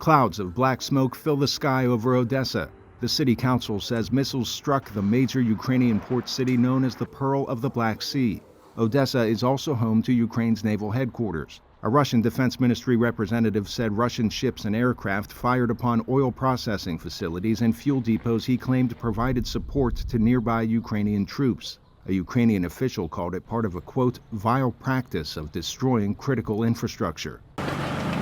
Clouds of black smoke fill the sky over Odessa. The city council says missiles struck the major Ukrainian port city known as the Pearl of the Black Sea. Odessa is also home to Ukraine's naval headquarters. A Russian Defense Ministry representative said Russian ships and aircraft fired upon oil processing facilities and fuel depots he claimed provided support to nearby Ukrainian troops. A Ukrainian official called it part of a, quote, vile practice of destroying critical infrastructure.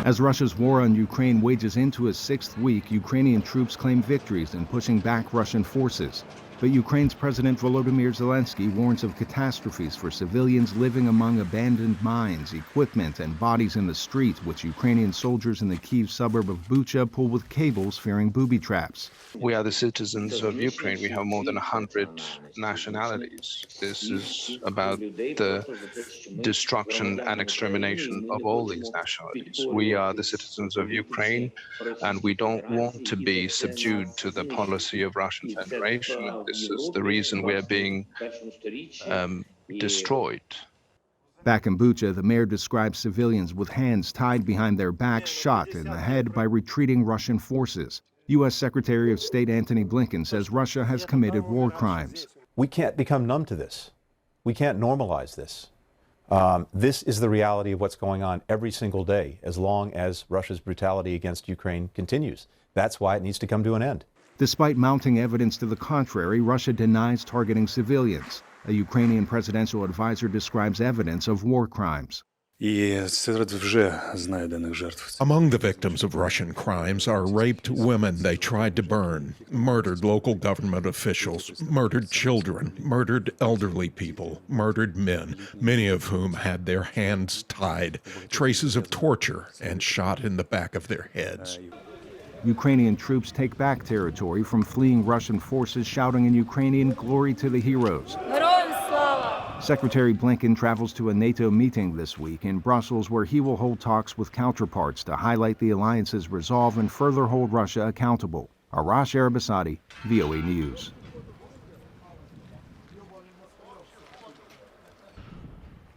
As Russia's war on Ukraine wages into its sixth week, Ukrainian troops claim victories in pushing back Russian forces. But Ukraine's President Volodymyr Zelensky warns of catastrophes for civilians living among abandoned mines, equipment, and bodies in the street, which Ukrainian soldiers in the Kyiv suburb of Bucha pull with cables fearing booby traps. We are the citizens of Ukraine. We have more than 100 nationalities. This is about the destruction and extermination of all these nationalities. We are the citizens of Ukraine, and we don't want to be subdued to the policy of Russian Federation. This is the reason we are being destroyed. Back in Bucha, the mayor describes civilians with hands tied behind their backs shot in the head by retreating Russian forces. U.S. Secretary of State Antony Blinken says Russia has committed war crimes. We can't become numb to this. We can't normalize this. This is the reality of what's going on every single day as long as Russia's brutality against Ukraine continues. That's why it needs to come to an end. Despite mounting evidence to the contrary, Russia denies targeting civilians. A Ukrainian presidential advisor describes evidence of war crimes. Among the victims of Russian crimes are raped women they tried to burn, murdered local government officials, murdered children, murdered elderly people, murdered men, many of whom had their hands tied, traces of torture, and shot in the back of their heads. Ukrainian troops take back territory from fleeing Russian forces, shouting in Ukrainian, "Glory to the heroes." Secretary Blinken travels to a NATO meeting this week in Brussels, where he will hold talks with counterparts to highlight the alliance's resolve and further hold Russia accountable. Arash, Arabasadi, VOA News.